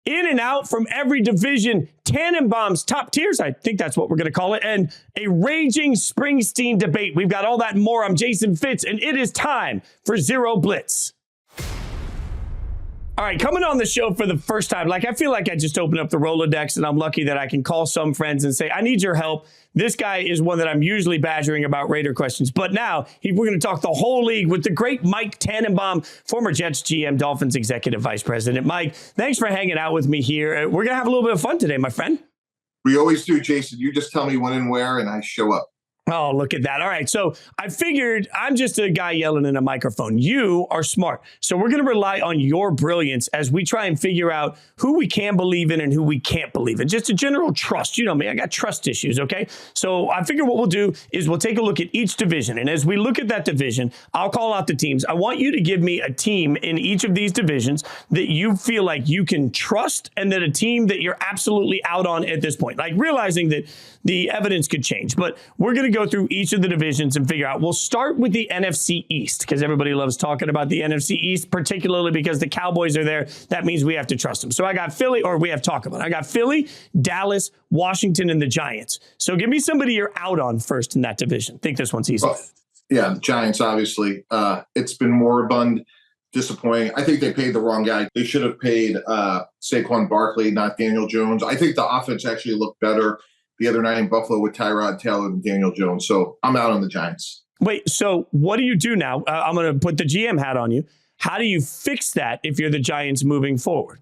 In and out from every division, Tannenbaum's top tiers, I think that's what we're going to call it, and a raging Springsteen debate. We've got all that and more. I'm Jason Fitz, and it is time for Zero Blitz. All right, coming on the show for the first time, I feel like I just opened up the Rolodex, and I'm lucky that I can call some friends and say, I need your help. This guy is one that I'm usually badgering about Raider questions. But now we're going to talk the whole league with the great Mike Tannenbaum, former Jets GM, Dolphins Executive Vice President. Mike, thanks for hanging out with me here. We're going to have a little bit of fun today, my friend. We always do, Jason. You just tell me when and where, and I show up. Oh, look at that. All right. So I figured I'm just a guy yelling in a microphone. You are smart. So we're going to rely on your brilliance as we try and figure out who we can believe in and who we can't believe in. Just a general trust. You know me, I got trust issues. Okay. So I figure what we'll do is we'll take a look at each division. And as we look at that division, I'll call out the teams. I want you to give me a team in each of these divisions that you feel like you can trust and that a team that you're absolutely out on at this point, like realizing that the evidence could change. But we're going to go through each of the divisions and figure out. We'll start with the NFC East because everybody loves talking about the NFC East, particularly because the Cowboys are there. That means we have to trust them. So I got Philly, or we have to talk about it. I got Philly, Dallas, Washington, and the Giants. So give me somebody you're out on first in that division. I think this one's easy. Yeah, the Giants, obviously. It's been moribund, disappointing. I think they paid the wrong guy. They should have paid Saquon Barkley, not Daniel Jones. I think the offense actually looked better the other night in Buffalo with Tyrod Taylor and Daniel Jones. So I'm out on the Giants. Wait, so what do you do now? I'm going to put the GM hat on you. How do you fix that if you're the Giants moving forward?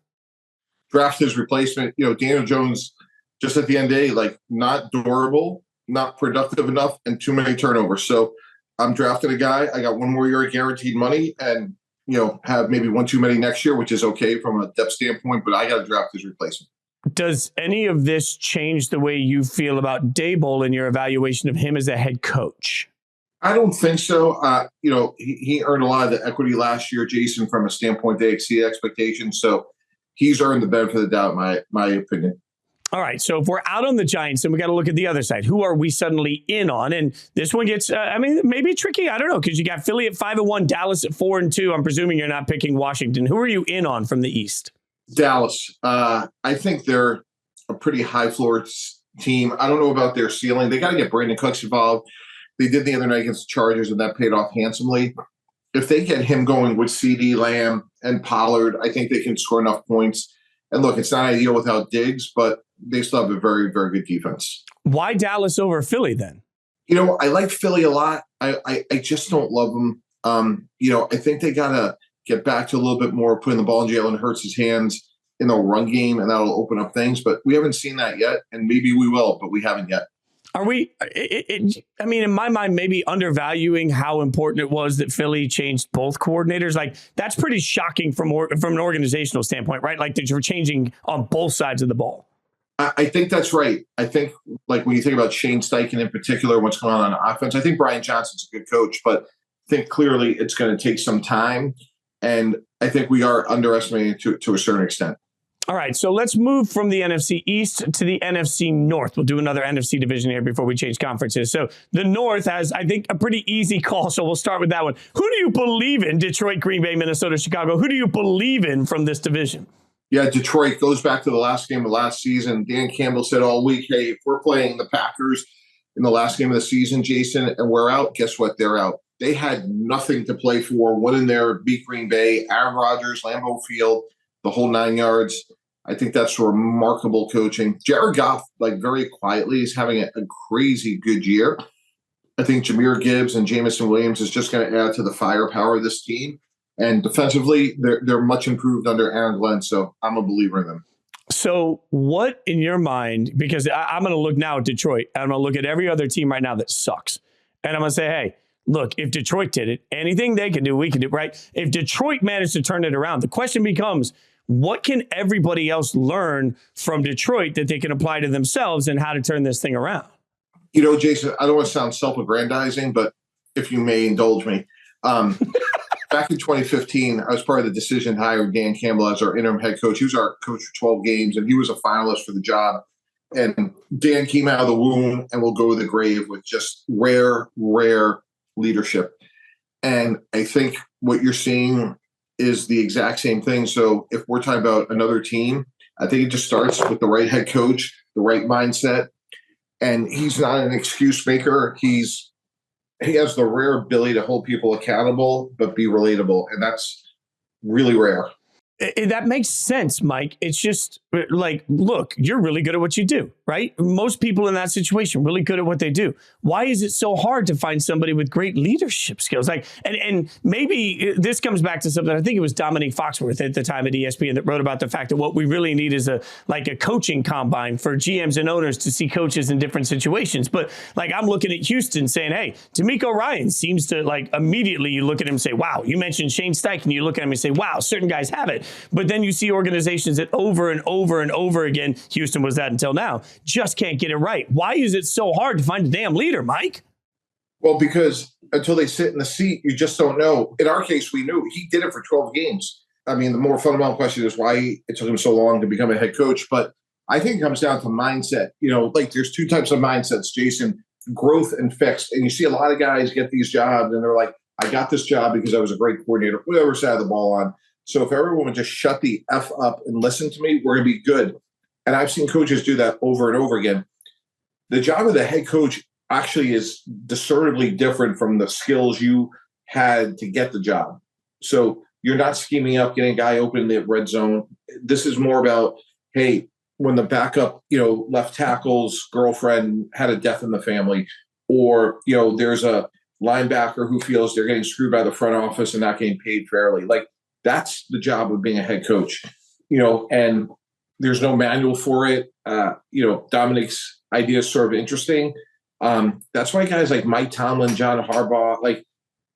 Draft his replacement. Daniel Jones, just at the end of the day, not durable, not productive enough, and too many turnovers. So I'm drafting a guy. I got one more year of guaranteed money and, have maybe one too many next year, which is okay from a depth standpoint, but I got to draft his replacement. Does any of this change the way you feel about Daboll and your evaluation of him as a head coach? I don't think so. He earned a lot of the equity last year, Jason, from a standpoint they exceed expectations. So he's earned the benefit of the doubt, my opinion. All right. So if we're out on the Giants, then we got to look at the other side. Who are we suddenly in on? And this one gets, maybe tricky. I don't know, because you got Philly at 5-1, Dallas at 4-2. I'm presuming you're not picking Washington. Who are you in on from the East? Dallas. I think they're a pretty high floor team. I don't know about their ceiling. They got to get Brandon Cooks involved. They did the other night against the Chargers, and that paid off handsomely. If they get him going with CD Lamb and Pollard, I think they can score enough points. And look, it's not ideal without Diggs, but they still have a very, very good defense. Why Dallas over Philly then? I like Philly a lot. I just don't love them. I think they got to get back to a little bit more putting the ball in Jalen Hurts' hands in the run game, and that'll open up things. But we haven't seen that yet, and maybe we will, but we haven't yet. Are we, in my mind, maybe undervaluing how important it was that Philly changed both coordinators? That's pretty shocking from an organizational standpoint, right? That you're changing on both sides of the ball. I think that's right. I think, when you think about Shane Steichen in particular, what's going on offense, I think Brian Johnson's a good coach, but I think clearly it's going to take some time. And I think we are underestimating to a certain extent. All right, so let's move from the NFC East to the NFC North. We'll do another NFC division here before we change conferences. So the North has, I think, a pretty easy call. So we'll start with that one. Who do you believe in? Detroit, Green Bay, Minnesota, Chicago. Who do you believe in from this division? Yeah, Detroit goes back to the last game of last season. Dan Campbell said all week, hey, if we're playing the Packers in the last game of the season, Jason, and we're out, guess what? They're out. They had nothing to play for. Went in there, beat Green Bay, Aaron Rodgers, Lambeau Field, the whole 9 yards. I think that's remarkable coaching. Jared Goff, very quietly, is having a crazy good year. I think Jahmyr Gibbs and Jamison Williams is just going to add to the firepower of this team. And defensively, they're much improved under Aaron Glenn. So I'm a believer in them. So what, in your mind, because I'm going to look now at Detroit, and I'm going to look at every other team right now that sucks. And I'm going to say, hey, look, if Detroit did it, anything they can do, we can do, right? If Detroit managed to turn it around, the question becomes, what can everybody else learn from Detroit that they can apply to themselves and how to turn this thing around? Jason, I don't want to sound self-aggrandizing, but if you may indulge me, back in 2015, I was part of the decision to hire Dan Campbell as our interim head coach. He was our coach for 12 games, and he was a finalist for the job. And Dan came out of the womb and will go to the grave with just rare leadership. And I think what you're seeing is the exact same thing. So if we're talking about another team, I think it just starts with the right head coach, the right mindset. And he's not an excuse maker. He has the rare ability to hold people accountable, but be relatable. And that's really rare. That makes sense, Mike. It's just like, look, you're really good at what you do, right? Most people in that situation really good at what they do. Why is it so hard to find somebody with great leadership skills? Like, and maybe this comes back to something. I think it was Dominique Foxworth at the time at ESPN that wrote about the fact that what we really need is a coaching combine for GMs and owners to see coaches in different situations. But like, I'm looking at Houston saying, hey, D'Amico Ryan seems to like immediately you look at him and say, wow, you mentioned Shane Steichen. You look at him and say, wow, certain guys have it. But then you see organizations that over and over and over again, Houston was that until now, just can't get it right. Why is it so hard to find a damn leader, Mike? Well, because until they sit in the seat, you just don't know. In our case, we knew he did it for 12 games. I mean, the more fundamental question is why it took him so long to become a head coach. But I think it comes down to mindset. You know, like there's two types of mindsets, Jason, growth and fixed. And you see a lot of guys get these jobs and they're like, I got this job because I was a great coordinator, whatever side of the ball on. So if everyone would just shut the F up and listen to me, we're going to be good. And I've seen coaches do that over and over again. The job of the head coach actually is discernibly different from the skills you had to get the job. So you're not scheming up, getting a guy open in the red zone. This is more about, hey, when the backup, left tackle's girlfriend had a death in the family, or, there's a linebacker who feels they're getting screwed by the front office and not getting paid fairly. Like, that's the job of being a head coach, and there's no manual for it. Dominique's idea is sort of interesting. That's why guys like Mike Tomlin, John Harbaugh, like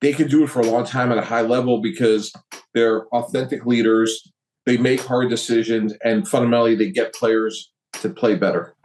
they could do it for a long time at a high level because they're authentic leaders. They make hard decisions and fundamentally they get players to play better.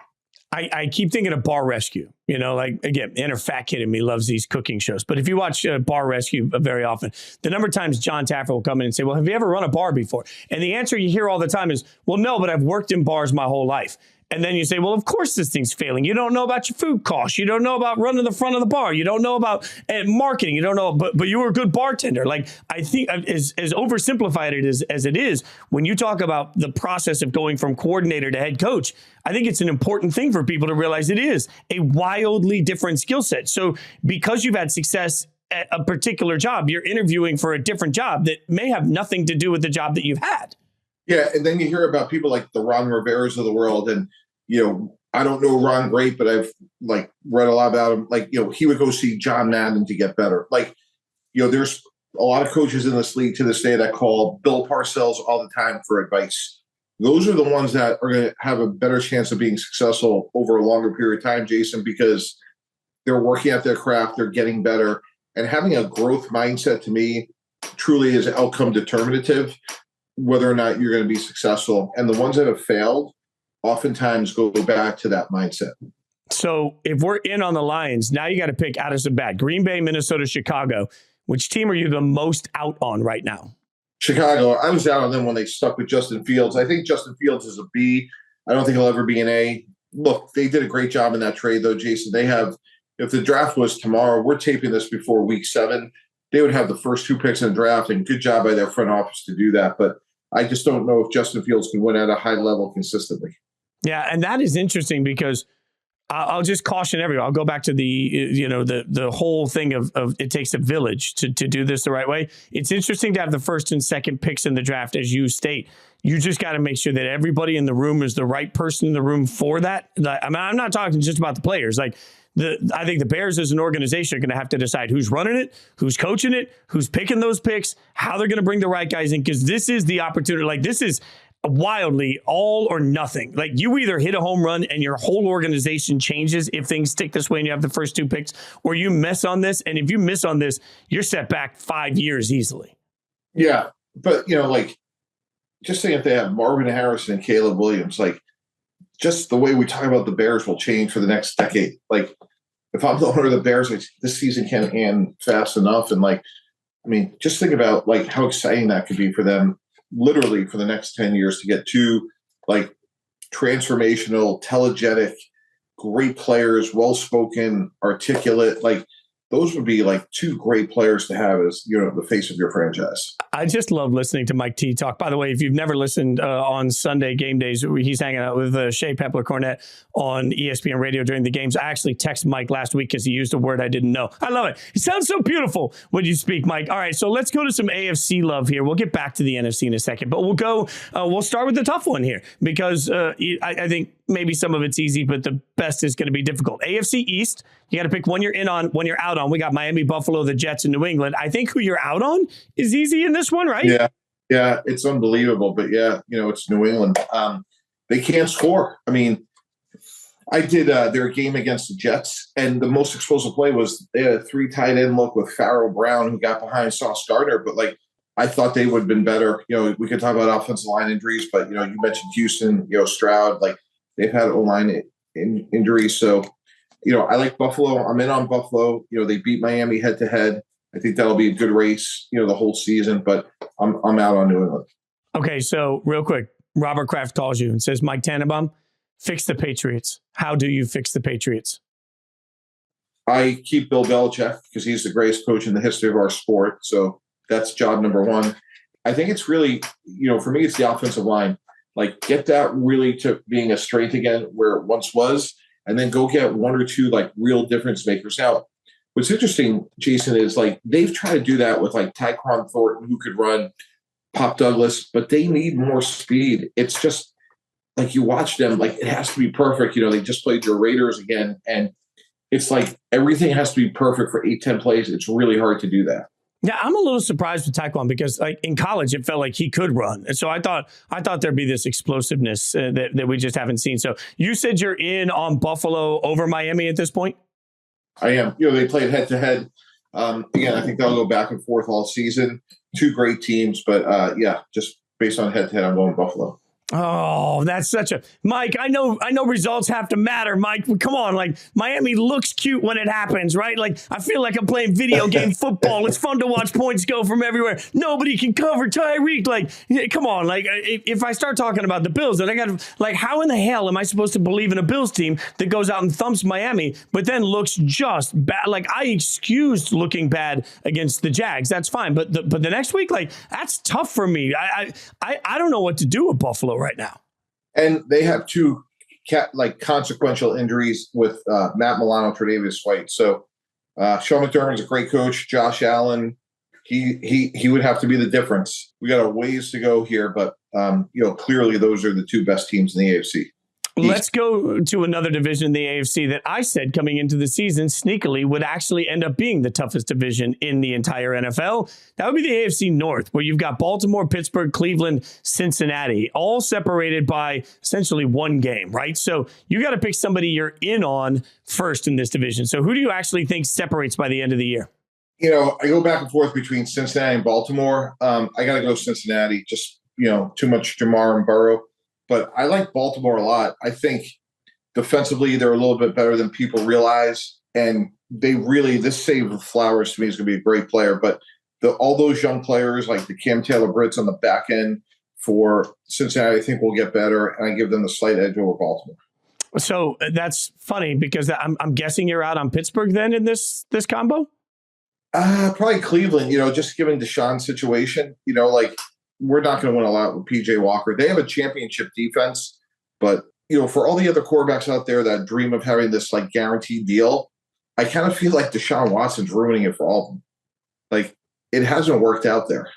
I keep thinking of Bar Rescue, like, again, inner fat kid in me loves these cooking shows. But if you watch Bar Rescue very often, the number of times John Taffer will come in and say, well, have you ever run a bar before? And the answer you hear all the time is, well, no, but I've worked in bars my whole life. And then you say, well, of course this thing's failing. You don't know about your food costs. You don't know about running the front of the bar. You don't know about marketing. You don't know, but you were a good bartender. Like, I think as oversimplified as it is, when you talk about the process of going from coordinator to head coach, I think it's an important thing for people to realize it is a wildly different skill set. So because you've had success at a particular job, you're interviewing for a different job that may have nothing to do with the job that you've had. Yeah, and then you hear about people like the Ron Riveras of the world, and I don't know Ron great, but I've read a lot about him. He would go see John Madden to get better. There's a lot of coaches in this league to this day that call Bill Parcells all the time for advice. Those are the ones that are going to have a better chance of being successful over a longer period of time, Jason, because they're working at their craft, they're getting better, and having a growth mindset to me truly is outcome determinative, whether or not you're going to be successful. And the ones that have failed oftentimes go back to that mindset. So if we're in on the Lions, now you got to pick out of some bad. Green Bay, Minnesota, Chicago. Which team are you the most out on right now? Chicago. I was out on them when they stuck with Justin Fields. I think Justin Fields is a B. I don't think he'll ever be an A. Look, they did a great job in that trade, though, Jason. They have, if the draft was tomorrow, we're taping this before week 7, they would have the first 2 picks in the draft, and good job by their front office to do that. But I just don't know if Justin Fields can win at a high level consistently. Yeah, and that is interesting because I'll just caution everyone. I'll go back to the whole thing of it takes a village to do this the right way. It's interesting to have the first and second picks in the draft, as you state. You just got to make sure that everybody in the room is the right person in the room for that. I'm not talking just about the players. I think the Bears as an organization are going to have to decide who's running it, who's coaching it, who's picking those picks, how they're going to bring the right guys in, because this is the opportunity. This is wildly all or nothing. You either hit a home run and your whole organization changes if things stick this way and you have the first 2 picks, or you miss on this. And if you miss on this, you're set back 5 years easily. Yeah. But, just saying if they have Marvin Harrison and Caleb Williams, just the way we talk about the Bears will change for the next decade. If I'm the owner of the Bears, this season can't end fast enough. And just think about how exciting that could be for them, literally for the next 10 years, to get 2 transformational, telegenic, great players, well-spoken, articulate. those would be like two great players to have as, the face of your franchise. I just love listening to Mike T talk. By the way, if you've never listened on Sunday game days, he's hanging out with Shea Pepler-Cornett on ESPN Radio during the games. I actually texted Mike last week because he used a word I didn't know. I love it. It sounds so beautiful when you speak, Mike. All right, so let's go to some AFC love here. We'll get back to the NFC in a second, but we'll start with the tough one here because I think maybe some of it's easy, but the best is going to be difficult. AFC East, you got to pick one you're in on, one you're out on. We got Miami, Buffalo, the Jets, and New England. I think who you're out on is easy in this one, right? Yeah, it's unbelievable. But it's New England. They can't score. I mean, I did their game against the Jets, and the most explosive play was they had a 3 tight end look with Farrell Brown, who got behind Sauce Gardner. But I thought they would have been better. We could talk about offensive line injuries, but you mentioned Houston, Stroud, they've had O-line injuries. So, I like Buffalo. I'm in on Buffalo. They beat Miami head to head. I think that'll be a good race, the whole season, but I'm out on New England. Okay. So real quick, Robert Kraft calls you and says, Mike Tannenbaum, fix the Patriots. How do you fix the Patriots? I keep Bill Belichick because he's the greatest coach in the history of our sport. So that's job number one. I think it's really, for me, it's the offensive line. Get that really to being a strength again where it once was, and then go get one or two real difference makers. Now, what's interesting, Jason, is they've tried to do that with Tyquan Thornton, who could run, Pop Douglas, but they need more speed. It's just you watch them, it has to be perfect. They just played your Raiders again, and it's everything has to be perfect for 8-10 plays. It's really hard to do that. Yeah, I'm a little surprised with Tyquan because in college it felt like he could run, and so I thought there'd be this explosiveness that we just haven't seen. So you said you're in on Buffalo over Miami at this point. I am. They played head to head. Again, I think they'll go back and forth all season. Two great teams, but just based on head to head, I'm going Buffalo. Oh, that's such a Mike. I know results have to matter, Mike. Come on, Miami looks cute when it happens, right? I feel like I'm playing video game football. It's fun to watch points go from everywhere. Nobody can cover Tyreek. Come on, if I start talking about the Bills, then I got to how in the hell am I supposed to believe in a Bills team that goes out and thumps Miami, but then looks just bad? I excused looking bad against the Jags. That's fine, but the next week, that's tough for me. I don't know what to do with Buffalo right now. And they have two consequential injuries with Matt Milano, Tre'Davious White. So Sean McDermott's a great coach. Josh Allen, he would have to be the difference. We got a ways to go here, but clearly those are the two best teams in the AFC. Let's go to another division in the AFC that I said coming into the season sneakily would actually end up being the toughest division in the entire NFL. That would be the AFC North, where you've got Baltimore, Pittsburgh, Cleveland, Cincinnati, all separated by essentially one game, right? So you got to pick somebody you're in on first in this division. So who do you actually think separates by the end of the year? I go back and forth between Cincinnati and Baltimore. I got to go Cincinnati, just, too much Jamar and Burrow. But I like Baltimore a lot. I think defensively they're a little bit better than people realize. And this Save Flowers to me is going to be a great player. But all those young players like the Cam Taylor-Britts on the back end for Cincinnati, I think will get better. And I give them the slight edge over Baltimore. So that's funny because I'm guessing you're out on Pittsburgh then in this combo? Probably Cleveland, just given Deshaun's situation, we're not going to win a lot with PJ Walker. They have a championship defense, but for all the other quarterbacks out there that dream of having this guaranteed deal, I kind of feel like Deshaun Watson's ruining it for all of them. It hasn't worked out there.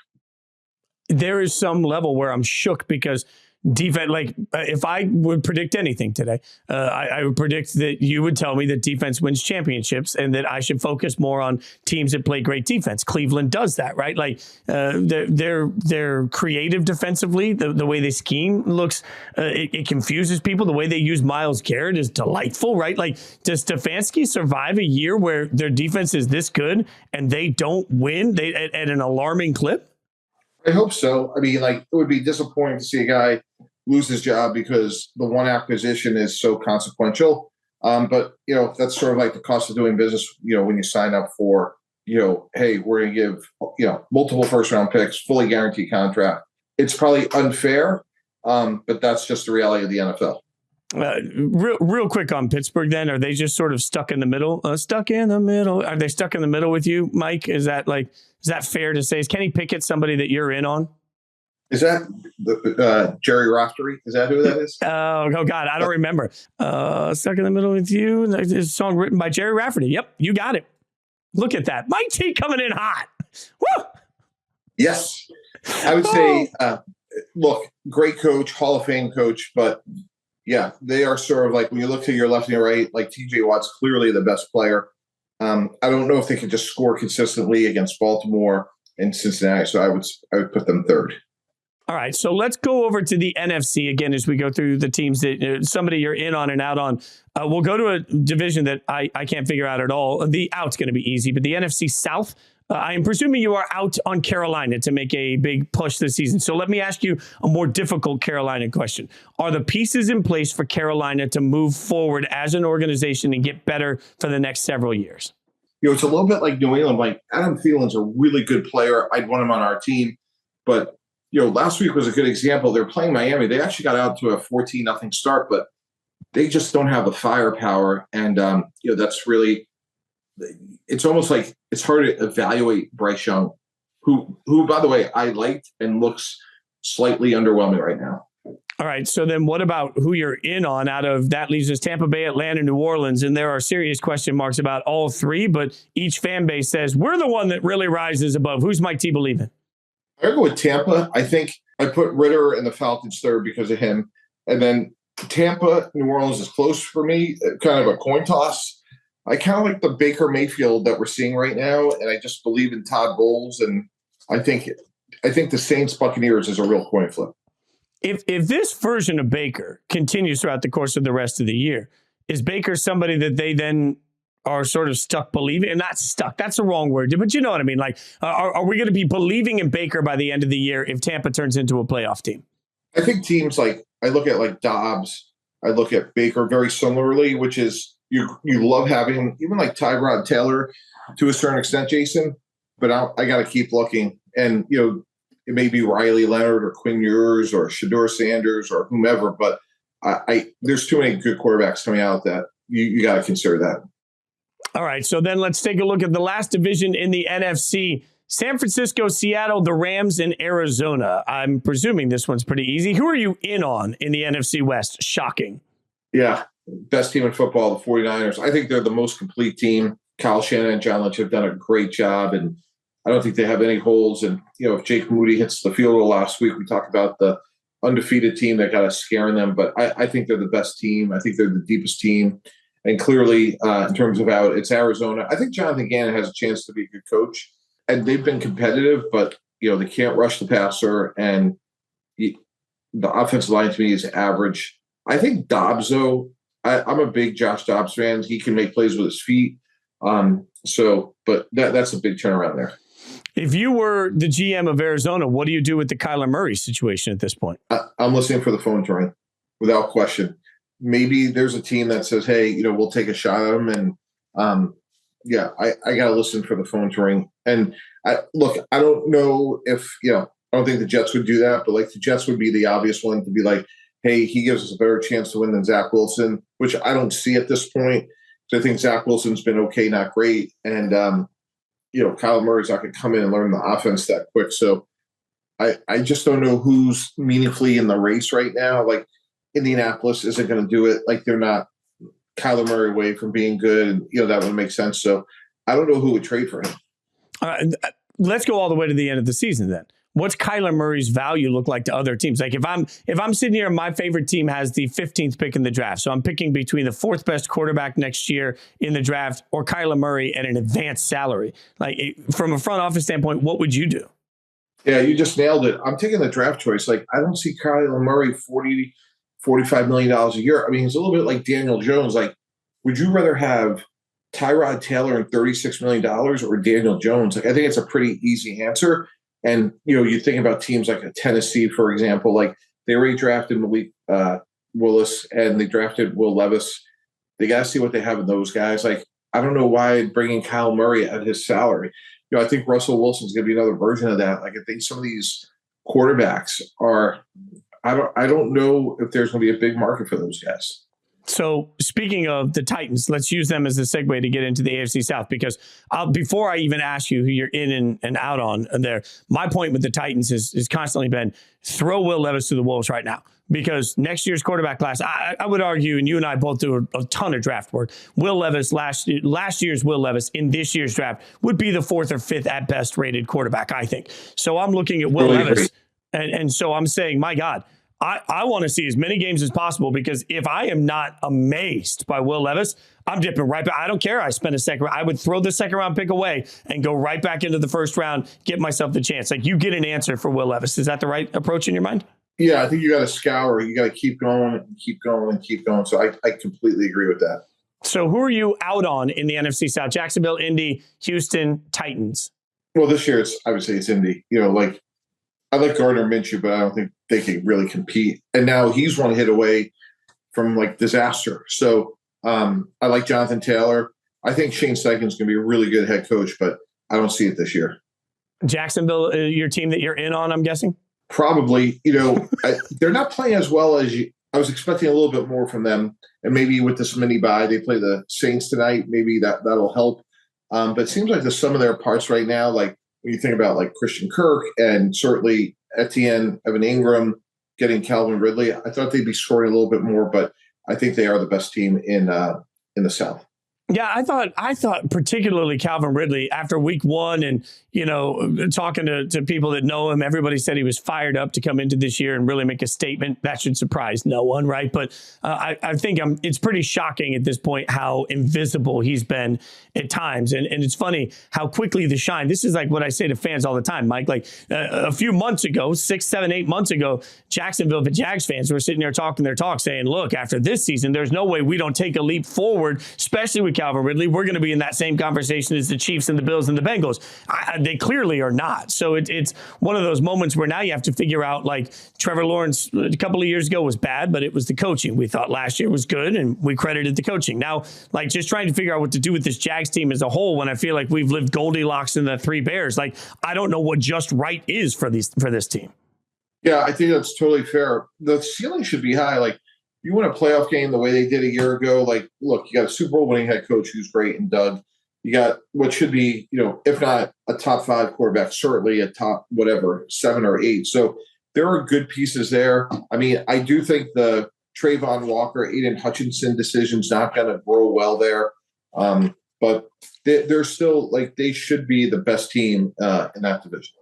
There is some level where I'm shook because defense, if I would predict anything today, I would predict that you would tell me that defense wins championships and that I should focus more on teams that play great defense. Cleveland does that, right? They're creative defensively. The way they scheme looks, it confuses people. The way they use Myles Garrett is delightful, right? Does Stefanski survive a year where their defense is this good and they don't win at an alarming clip? I hope so. I mean, it would be disappointing to see a guy lose his job because the one acquisition is so consequential. But that's sort of the cost of doing business, when you sign up for, hey, we're going to give, multiple first round picks, fully guaranteed contract. It's probably unfair, but that's just the reality of the NFL. Real quick on Pittsburgh then, are they just sort of stuck in the middle? Stuck in the middle? Are they stuck in the middle with you, Mike? Is that fair to say? Is Kenny Pickett somebody that you're in on? Is that Jerry Raftery? Is that who that is? Oh God, I don't remember. Stuck in the middle with you. It's a song written by Jerry Rafferty. Yep, you got it. Look at that. Mike T coming in hot. Woo! Yes. I would say, look, great coach, Hall of Fame coach, but yeah, they are sort of like, when you look to your left and your right, like TJ Watt's clearly the best player. I don't know if they can just score consistently against Baltimore and Cincinnati, so I would put them third. All right, so let's go over to the NFC again as we go through the teams that somebody you're in on and out on. We'll go to a division that I can't figure out at all. The out's going to be easy, but the NFC South, I am presuming you are out on Carolina to make a big push this season. So let me ask you a more difficult Carolina question. Are the pieces in place for Carolina to move forward as an organization and get better for the next several years? It's a little bit like New England. Like, Adam Thielen's a really good player. I'd want him on our team, but last week was a good example. They're playing Miami. They actually got out to a 14-0 start, but they just don't have the firepower. And, that's really, it's almost like it's hard to evaluate Bryce Young, who, by the way, I liked and looks slightly underwhelming right now. All right. So then what about who you're in on out of that leaves us Tampa Bay, Atlanta, New Orleans. And there are serious question marks about all three, but each fan base says we're the one that really rises above. Who's Mike T believing? I go with Tampa. I think I put Ritter and the Falcons third because of him. And then Tampa, New Orleans is close for me, kind of a coin toss. I kind of like the Baker Mayfield that we're seeing right now, and I just believe in Todd Bowles. And I think the Saints Buccaneers is a real coin flip. If this version of Baker continues throughout the course of the rest of the year, is Baker somebody that they then are sort of stuck believing, and not stuck, that's the wrong word, but you know what I mean? Like, are we going to be believing in Baker by the end of the year if Tampa turns into a playoff team? I think teams like, I look at like Dobbs, I look at Baker very similarly, which is you love having him, even like Tyrod Taylor to a certain extent, Jason, but I got to keep looking. And, it may be Riley Leonard or Quinn Ewers or Shedeur Sanders or whomever, but there's too many good quarterbacks coming out that you got to consider that. All right, so then let's take a look at the last division in the NFC. San Francisco, Seattle, the Rams, and Arizona. I'm presuming this one's pretty easy. Who are you in on in the NFC West? Shocking. Yeah, best team in football, the 49ers. I think they're the most complete team. Kyle Shanahan and John Lynch have done a great job, and I don't think they have any holes. And, if Jake Moody hits the field goal last week, we talked about the undefeated team that got us scaring them, but I think they're the best team. I think they're the deepest team. And clearly, in terms of out, it's Arizona. I think Jonathan Gannon has a chance to be a good coach. And they've been competitive, but, they can't rush the passer. And the offensive line to me is average. I think Dobbs, though, I'm a big Josh Dobbs fan. He can make plays with his feet. But that's a big turnaround there. If you were the GM of Arizona, what do you do with the Kyler Murray situation at this point? I'm listening for the phone to ring, without question. Maybe there's a team that says, hey, we'll take a shot at him. And I got to listen for the phone to ring. And I don't know if, I don't think the Jets would do that, but like the Jets would be the obvious one to be like, hey, he gives us a better chance to win than Zach Wilson, which I don't see at this point. So I think Zach Wilson's been okay, not great. And, Kyler Murray's not going to come in and learn the offense that quick. So I just don't know who's meaningfully in the race right now. Like, Indianapolis isn't going to do it. Like, they're not Kyler Murray away from being good. And, that would make sense. So I don't know who would trade for him. Let's go all the way to the end of the season then. What's Kyler Murray's value look like to other teams? Like, if I'm sitting here and my favorite team has the 15th pick in the draft, so I'm picking between the fourth best quarterback next year in the draft or Kyler Murray at an advanced salary. Like, from a front office standpoint, what would you do? Yeah, you just nailed it. I'm taking the draft choice. Like, I don't see Kyler Murray $45 million a year. I mean, he's a little bit like Daniel Jones. Like, would you rather have Tyrod Taylor and $36 million or Daniel Jones? Like, I think it's a pretty easy answer. And, you think about teams like Tennessee, for example, like they already drafted Malik Willis and they drafted Will Levis. They got to see what they have in those guys. Like, I don't know why bringing Kyle Murray at his salary. I think Russell Wilson's going to be another version of that. Like, I think some of these quarterbacks are I don't know if there's going to be a big market for those guys. So speaking of the Titans, let's use them as a segue to get into the AFC South, because before I even ask you who you're in and out on there, my point with the Titans has constantly been throw Will Levis to the Wolves right now, because next year's quarterback class, I would argue, and you and I both do a ton of draft work, Will Levis, last year's Will Levis in this year's draft would be the 4th or 5th at best rated quarterback, I think. So I'm looking at Will Levis, and so I'm saying, my God, I want to see as many games as possible, because if I am not amazed by Will Levis, I'm dipping right back. I don't care. I spent a second. I would throw the second round pick away and go right back into the first round, get myself the chance. Like, you get an answer for Will Levis. Is that the right approach in your mind? Yeah, I think you got to scour. You got to keep going and keep going and keep going. So I completely agree with that. So who are you out on in the NFC South? Jacksonville, Indy, Houston, Titans. Well, this year I would say it's Indy. I like Gardner Minshew, but I don't think they can really compete. And now he's one hit away from disaster. So I like Jonathan Taylor. I think Shane Steichen's going to be a really good head coach, but I don't see it this year. Jacksonville, your team that you're in on, I'm guessing? Probably. They're not playing as well as I was expecting a little bit more from them. And maybe with this mini bye, they play the Saints tonight. Maybe that'll help. But it seems like the sum of their parts right now, when you think about Christian Kirk and certainly Etienne, Evan Ingram, getting Calvin Ridley, I thought they'd be scoring a little bit more, but I think they are the best team in the South. Yeah, I thought particularly Calvin Ridley after week 1 and, talking to people that know him, everybody said he was fired up to come into this year and really make a statement. That should surprise no one, right? But I think it's pretty shocking at this point how invisible he's been at times. And it's funny how quickly the shine. This is like what I say to fans all the time, Mike. A few months ago, 6, 7, 8 months ago, Jacksonville, the Jags fans were sitting there talking their talk saying, look, after this season, there's no way we don't take a leap forward, especially with Calvin Ridley. We're going to be in that same conversation as the Chiefs and the Bills and the Bengals. They clearly are not. So it's one of those moments where now you have to figure out, Trevor Lawrence a couple of years ago was bad, but it was the coaching. We thought last year was good and we credited the coaching. Now, just trying to figure out what to do with this Jags team as a whole, when I feel like we've lived Goldilocks in the 3 Bears, I don't know what just right is for this team. Yeah, I think that's totally fair. The ceiling should be high. You win a playoff game the way they did a year ago. Look, you got a Super Bowl winning head coach who's great in Doug. You got what should be, if not a top 5 quarterback, certainly a top 7 or 8. So there are good pieces there. I mean, I do think the Trayvon Walker, Aiden Hutchinson decision's not going to grow well there. But they're still they should be the best team in that division.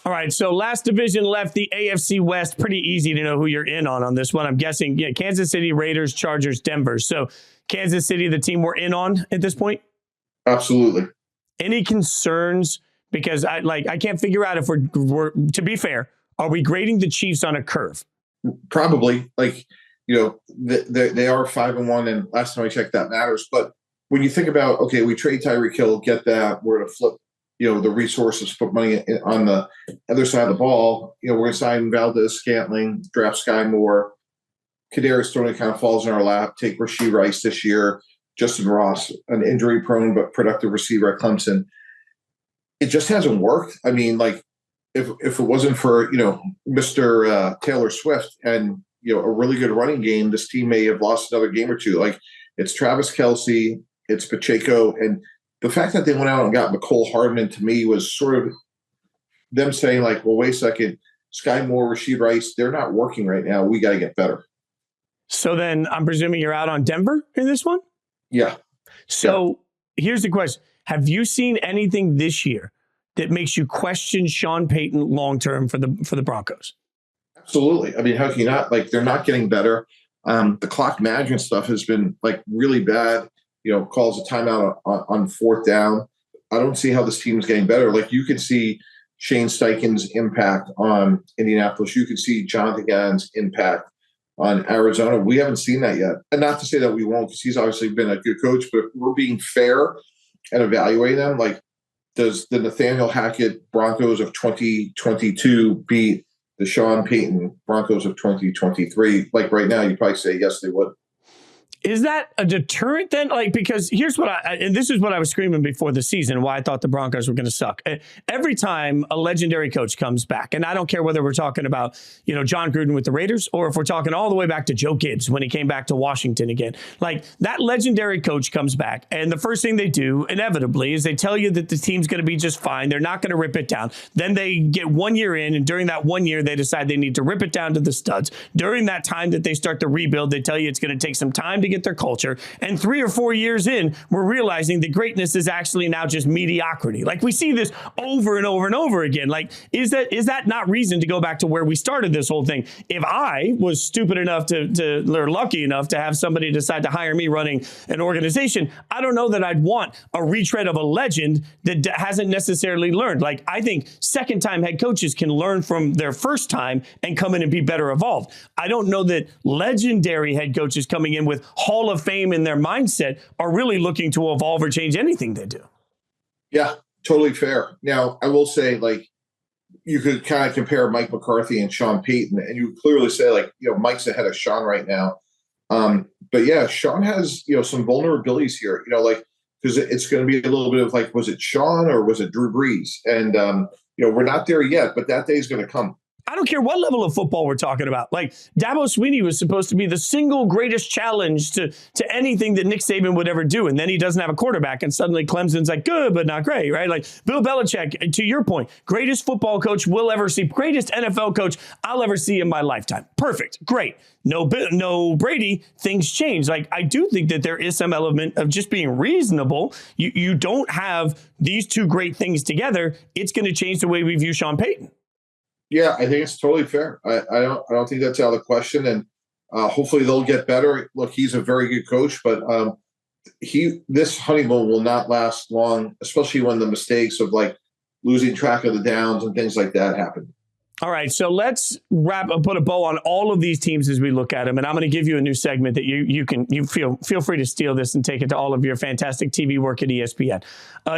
All right, so last division left, the AFC West. Pretty easy to know who you're in on this one. I'm guessing, Kansas City, Raiders, Chargers, Denver. So Kansas City, the team we're in on at this point? Absolutely. Any concerns? Because I can't figure out if we're to be fair, are we grading the Chiefs on a curve? Probably. They are 5-1, and last time I checked, that matters. But when you think about, okay, we trade Tyreek Hill, get that, we're going to flip the resources, put money on the other side of the ball. We're going to sign Valdez-Scantling, draft Sky Moore. Kadarius Toney kind of falls in our lap. Take Rashee Rice this year. Justin Ross, an injury-prone but productive receiver at Clemson. It just hasn't worked. I mean, if it wasn't for, Mr. Taylor Swift and, a really good running game, this team may have lost another game or two. It's Travis Kelce, it's Pacheco, and the fact that they went out and got McCole Hardman, to me, was sort of them saying, well, wait a second, Sky Moore, Rashee Rice, they're not working right now. We got to get better. So then I'm presuming you're out on Denver in this one? Yeah. So Here's the question. Have you seen anything this year that makes you question Sean Payton long-term for the Broncos? Absolutely. I mean, how can you not? They're not getting better. The clock management stuff has been really bad. Calls a timeout on 4th down. I don't see how this team is getting better. You can see Shane Steichen's impact on Indianapolis. You can see Jonathan Gannon's impact on Arizona. We haven't seen that yet. And not to say that we won't, because he's obviously been a good coach, but if we're being fair and evaluating them, does the Nathaniel Hackett Broncos of 2022 beat the Sean Payton Broncos of 2023? Right now, you'd probably say yes, they would. Is that a deterrent then? Like, because here's what and this is what I was screaming before the season, why I thought the Broncos were going to suck. Every time a legendary coach comes back, and I don't care whether we're talking about, John Gruden with the Raiders, or if we're talking all the way back to Joe Gibbs when he came back to Washington again, like that legendary coach comes back, and the first thing they do inevitably is they tell you that the team's going to be just fine. They're not going to rip it down. Then they get 1 year in, and during that 1 year, they decide they need to rip it down to the studs. During that time that they start to rebuild, they tell you it's going to take some time to get their culture. And 3 or 4 years in, we're realizing that greatness is actually now just mediocrity. Like, we see this over and over and over again. Like, is that not reason to go back to where we started this whole thing? If I was stupid enough or lucky enough to have somebody decide to hire me running an organization, I don't know that I'd want a retread of a legend that hasn't necessarily learned. Like, I think second-time head coaches can learn from their first time and come in and be better evolved. I don't know that legendary head coaches coming in with Hall of Fame in their mindset are really looking to evolve or change anything they do. Yeah, totally fair. Now, I will say, like, you could kind of compare Mike McCarthy and Sean Payton, and you clearly say, like, Mike's ahead of Sean right now. But yeah, Sean has, some vulnerabilities here, because it's going to be a little bit of like, was it Sean or was it Drew Brees? And, we're not there yet, but that day is going to come. I don't care what level of football we're talking about. Like, Dabo Swinney was supposed to be the single greatest challenge to anything that Nick Saban would ever do. And then he doesn't have a quarterback, and suddenly Clemson's like good, but not great, right? Like, Bill Belichick, to your point, greatest football coach we'll ever see, greatest NFL coach I'll ever see in my lifetime. Perfect. Great. No Brady, things change. Like, I do think that there is some element of just being reasonable. You don't have these two great things together. It's going to change the way we view Sean Payton. Yeah, I think it's totally fair. I don't think that's out of the question, and hopefully they'll get better. Look, he's a very good coach, but this honeymoon will not last long, especially when the mistakes of like losing track of the downs and things like that happen. All right, so let's put a bow on all of these teams as we look at them, and I'm going to give you a new segment that you feel free to steal this and take it to all of your fantastic TV work at ESPN.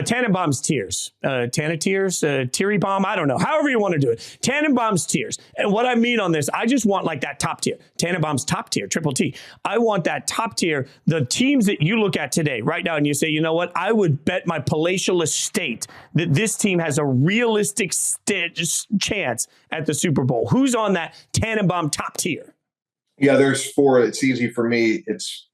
Tannenbaum's tiers, Teary Bomb, I don't know, however you want to do it. Tannenbaum's tiers, and what I mean on this, I just want like that top tier, Tannenbaum's top tier, triple T. I want that top tier, the teams that you look at today, right now, and you say, you know what, I would bet my palatial estate that this team has a realistic chance at the Super Bowl. Who's on that Tannenbaum top tier? Yeah, there's 4. It's easy for me. It's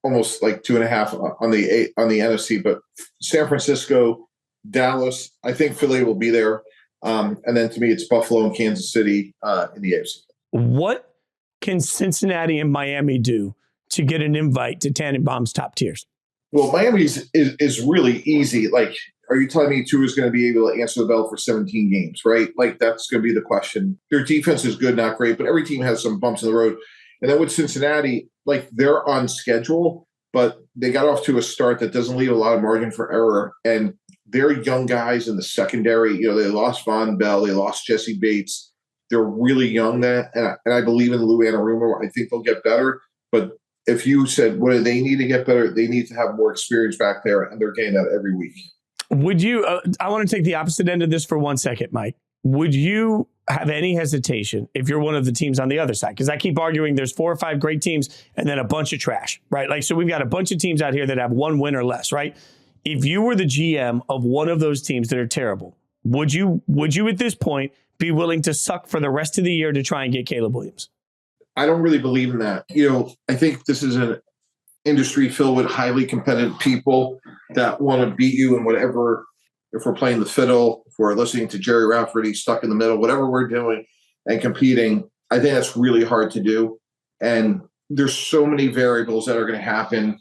almost like 2.5 on the NFC, but San Francisco, Dallas, I think Philly will be there. And then to me, it's Buffalo and Kansas City in the AFC. What can Cincinnati and Miami do to get an invite to Tannenbaum's top tiers? Well, Miami is really easy. Like, are you telling me Tua is going to be able to answer the bell for 17 games, right? Like, that's going to be the question. Their defense is good, not great, but every team has some bumps in the road. And then with Cincinnati, like, they're on schedule, but they got off to a start that doesn't leave a lot of margin for error. And they're young guys in the secondary. They lost Von Bell. They lost Jesse Bates. They're really young there. And I believe in Lou Anarumo. I think they'll get better. But if you said, what do they need to get better? They need to have more experience back there, and they're getting that every week. Would you, I want to take the opposite end of this for 1 second, Mike. Would you have any hesitation if you're one of the teams on the other side? Because I keep arguing there's 4 or 5 great teams and then a bunch of trash, right? Like, so we've got a bunch of teams out here that have 1 win or less, right? If you were the GM of one of those teams that are terrible, would you at this point be willing to suck for the rest of the year to try and get Caleb Williams? I don't really believe in that. I think this is an industry filled with highly competitive people that want to beat you in whatever, if we're playing the fiddle, if we're listening to Jerry Rafferty, stuck in the middle, whatever we're doing and competing. I think that's really hard to do. And there's so many variables that are going to happen.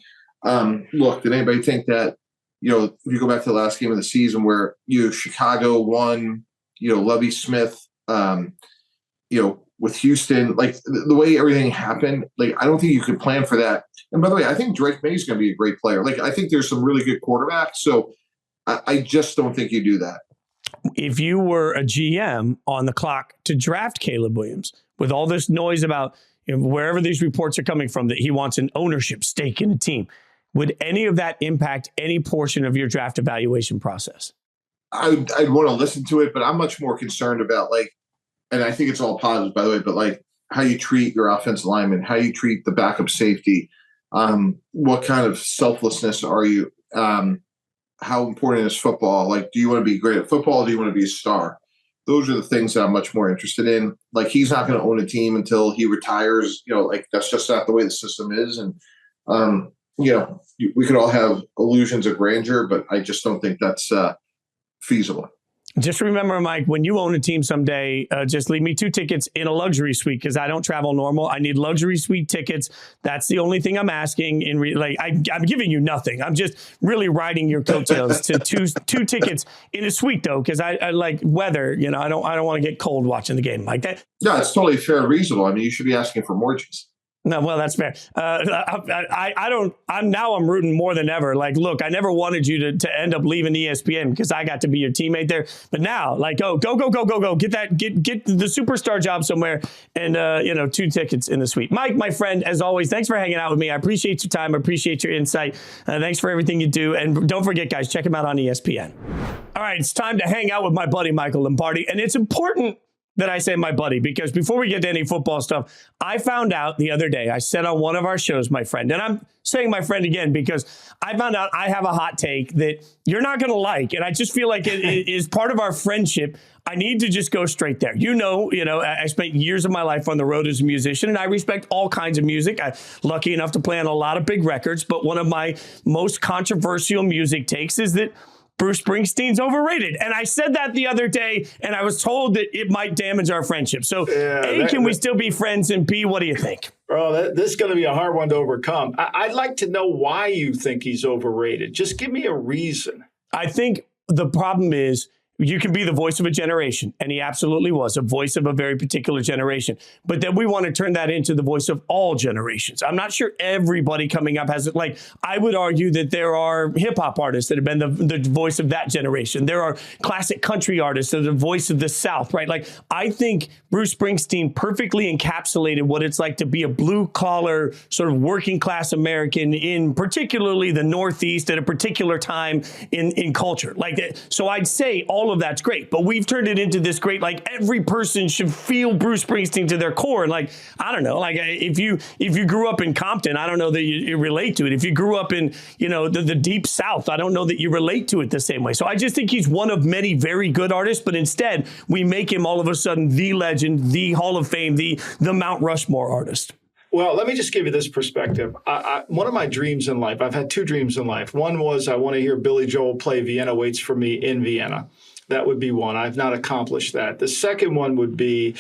Look, did anybody think that, if you go back to the last game of the season where, Chicago won, Lovie Smith, with Houston, like the way everything happened, like, I don't think you could plan for that. And by the way, I think Drake May is going to be a great player. Like, I think there's some really good quarterbacks. So I just don't think you do that. If you were a GM on the clock to draft Caleb Williams with all this noise about wherever these reports are coming from, that he wants an ownership stake in a team, would any of that impact any portion of your draft evaluation process? I'd want to listen to it, but I'm much more concerned about, like, and I think it's all positive, by the way, but like how you treat your offensive lineman, how you treat the backup safety, What kind of selflessness are you? How important is football? Like, do you want to be great at football? Or do you want to be a star? Those are the things that I'm much more interested in. Like, he's not going to own a team until he retires. Like, that's just not the way the system is. And, we could all have illusions of grandeur, but I just don't think that's feasible. Just remember, Mike, when you own a team someday, just leave me 2 tickets in a luxury suite because I don't travel normal. I need luxury suite tickets. That's the only thing I'm asking. I'm giving you nothing. I'm just really riding your coattails to two tickets in a suite, though, because I like weather. I don't want to get cold watching the game like that. Yeah, it's totally fair and reasonable. I mean, you should be asking for more, Jason. No, well, that's fair. I'm rooting more than ever. Like, look, I never wanted you to end up leaving ESPN because I got to be your teammate there. But now, like, go, get the superstar job somewhere and, 2 tickets in the suite. Mike, my friend, as always, thanks for hanging out with me. I appreciate your time. I appreciate your insight. Thanks for everything you do. And don't forget, guys, check him out on ESPN. All right, it's time to hang out with my buddy, Michael Lombardi. And it's important that I say my buddy, because before we get to any football stuff, I found out the other day, I said on one of our shows, my friend, and I'm saying my friend again, because I found out I have a hot take that you're not going to like. And I just feel like it is part of our friendship. I need to just go straight there. I spent years of my life on the road as a musician, and I respect all kinds of music. I'm lucky enough to play on a lot of big records, but one of my most controversial music takes is that Bruce Springsteen's overrated. And I said that the other day, and I was told that it might damage our friendship. So, can we still be friends? And B, what do you think? Bro, this is going to be a hard one to overcome. I'd like to know why you think he's overrated. Just give me a reason. I think the problem is you can be the voice of a generation, and he absolutely was a voice of a very particular generation. But then we want to turn that into the voice of all generations. I'm not sure everybody coming up has it. Like, I would argue that there are hip hop artists that have been the voice of that generation. There are classic country artists that are the voice of the South, right? Like, I think Bruce Springsteen perfectly encapsulated what it's like to be a blue collar sort of working class American in particularly the Northeast at a particular time in culture. So I'd say all of that's great, but we've turned it into this great, like, every person should feel Bruce Springsteen to their core. And like, I don't know, like if you grew up in Compton, I don't know that you relate to it. If you grew up in, the deep South, I don't know that you relate to it the same way. So I just think he's one of many very good artists, but instead we make him all of a sudden the legend, the Hall of Fame, the Mount Rushmore artist. Well, let me just give you this perspective. One of my dreams in life, I've had 2 dreams in life. One was I want to hear Billy Joel play Vienna Waits for Me in Vienna. That would be one. I've not accomplished that. The second one would be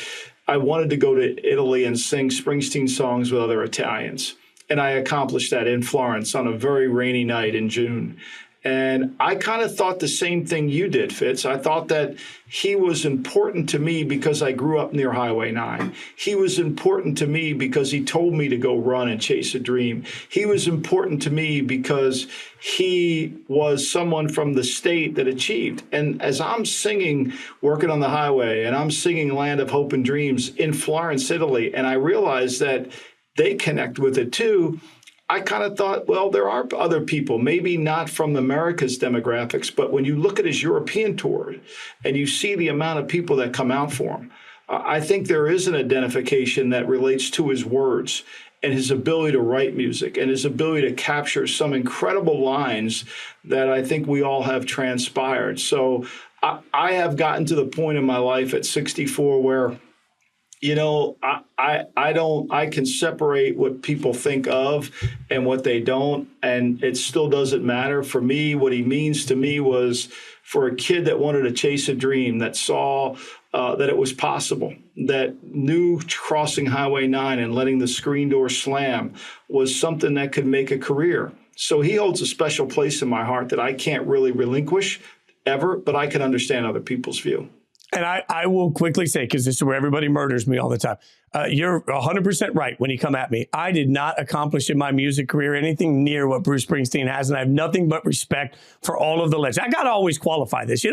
I wanted to go to Italy and sing Springsteen songs with other Italians. And I accomplished that in Florence on a very rainy night in June. And I kind of thought the same thing you did, Fitz. I thought that he was important to me because I grew up near Highway 9. He was important to me because he told me to go run and chase a dream. He was important to me because he was someone from the state that achieved. And as I'm singing Working on the Highway and I'm singing Land of Hope and Dreams in Florence, Italy, and I realized that they connect with it too, I kind of thought, well, there are other people, maybe not from America's demographics, but when you look at his European tour and you see the amount of people that come out for him, I think there is an identification that relates to his words and his ability to write music and his ability to capture some incredible lines that I think we all have transpired. So I have gotten to the point in my life at 64 where I can separate what people think of and what they don't, and it still doesn't matter. For me, what he means to me was for a kid that wanted to chase a dream, that saw that it was possible, that knew crossing Highway 9 and letting the screen door slam was something that could make a career. So he holds a special place in my heart that I can't really relinquish ever, but I can understand other people's view. And I will quickly say, because this is where everybody murders me all the time. You're 100% right when you come at me. I did not accomplish in my music career anything near what Bruce Springsteen has, and I have nothing but respect for all of the legends. I got to always qualify this.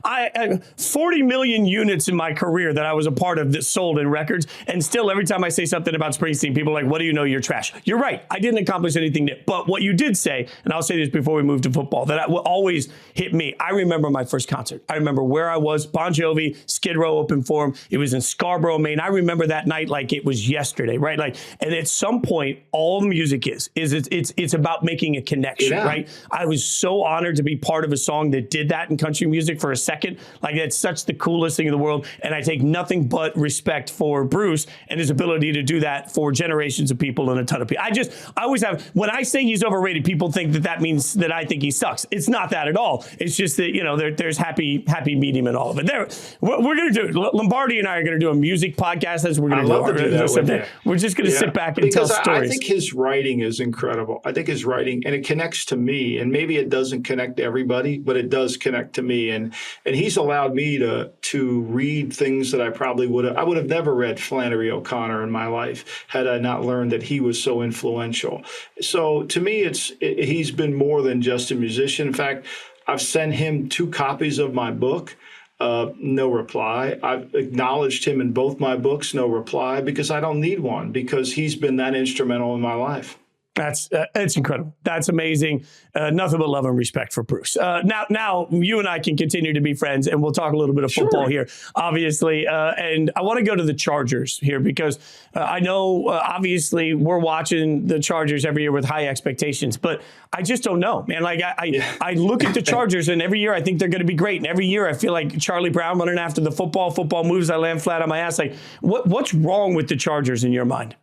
I 40 million units in my career that I was a part of that sold in records, and still every time I say something about Springsteen, people are like, what do you know? You're trash. You're right. I didn't accomplish anything new. But what you did say, and I'll say this before we move to football, that will always hit me. I remember my first concert. I remember where I was, Bon Jovi, Skid Row open for him. It was in Scarborough, Maine. I remember that night. night like it was yesterday, right? Like, and at some point, all music is it's about making a connection, right? I was so honored to be part of a song that did that in country music for a second. Like, that's such the coolest thing in the world. And I take nothing but respect for Bruce and his ability to do that for generations of people and a ton of people. I always have, when I say he's overrated, people think that means that I think he sucks. It's not that at all. It's just that, you know, there's happy medium in all of it. We're going to do, Lombardi and I are going to do a music podcast as we're going to do that. We're just going to sit back and tell stories. I think his writing is incredible. I think his writing, and it connects to me, and maybe it doesn't connect to everybody, but it does connect to me. And he's allowed me to read things that I probably would have never read Flannery O'Connor in my life had I not learned that he was so influential. So to me, he's been more than just a musician. In fact, I've sent him 2 copies of my book. No reply. I've acknowledged him in both my books, no reply, because I don't need one, because he's been that instrumental in my life. It's incredible. That's amazing. Nothing but love and respect for Bruce. Now you and I can continue to be friends, and we'll talk a little bit of football here, obviously. And I want to go to the Chargers here, because I know, obviously, we're watching the Chargers every year with high expectations, but I just don't know, man. Like, I look at the Chargers, and every year I think they're going to be great. And every year I feel like Charlie Brown running after the football moves, I land flat on my ass. Like, what's wrong with the Chargers in your mind?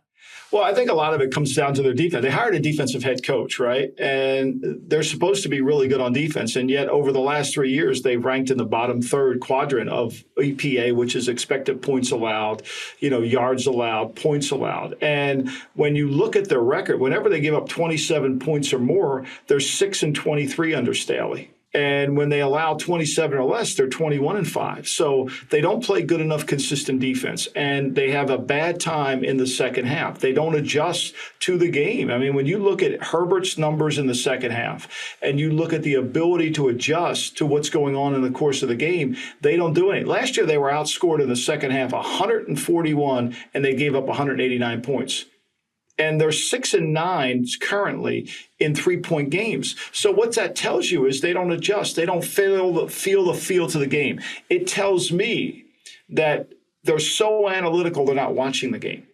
Well, I think a lot of it comes down to their defense. They hired a defensive head coach, right? And they're supposed to be really good on defense. And yet over the last 3 years, they've ranked in the bottom third quadrant of EPA, which is expected points allowed, yards allowed, points allowed. And when you look at their record, whenever they give up 27 points or more, they're 6-23 under Staley. And when they allow 27 or less, they're 21-5. So they don't play good enough consistent defense, and they have a bad time in the second half. They don't adjust to the game. I mean, when you look at Herbert's numbers in the second half, and you look at the ability to adjust to what's going on in the course of the game, they don't do anything. Last year, they were outscored in the second half 141, and they gave up 189 points. And they're 6-9 currently in 3-point games. So what that tells you is they don't adjust. They don't feel the feel to the game. It tells me that they're so analytical, they're not watching the game.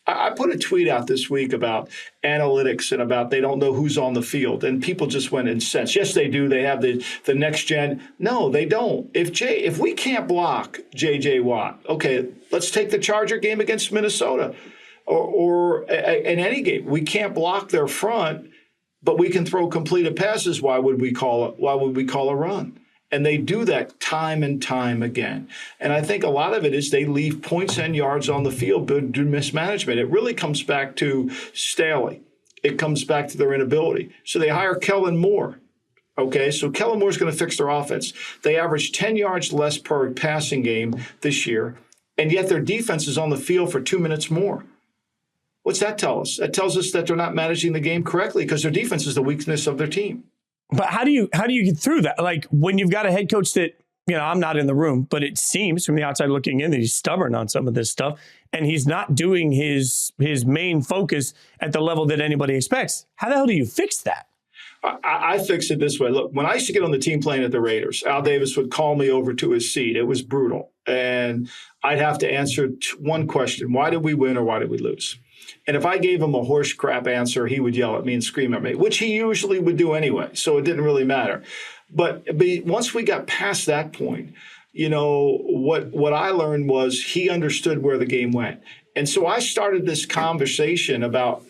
I put a tweet out this week about analytics and about they don't know who's on the field, and people just went incensed. Yes, they do. They have the next gen. No, they don't. If we can't block J.J. Watt, okay, let's take the Charger game against Minnesota. Or in any game, we can't block their front, but we can throw completed passes. Why would we call a run? And they do that time and time again. And I think a lot of it is they leave points and yards on the field due to mismanagement. It really comes back to Staley. It comes back to their inability. So they hire Kellen Moore. Okay, so Kellen Moore's going to fix their offense. They average 10 yards less per passing game this year, and yet their defense is on the field for 2 minutes more. What's that tell us? That tells us that they're not managing the game correctly, because their defense is the weakness of their team. But how do you get through that? Like, when you've got a head coach that, I'm not in the room, but it seems from the outside looking in that he's stubborn on some of this stuff, and he's not doing his main focus at the level that anybody expects. How the hell do you fix that? I fix it this way. Look, when I used to get on the team plane at the Raiders, Al Davis would call me over to his seat. It was brutal. And I'd have to answer one question. Why did we win, or why did we lose? And if I gave him a horse crap answer, he would yell at me and scream at me, which he usually would do anyway. So it didn't really matter. But once we got past that point, what I learned was he understood where the game went. And so I started this conversation about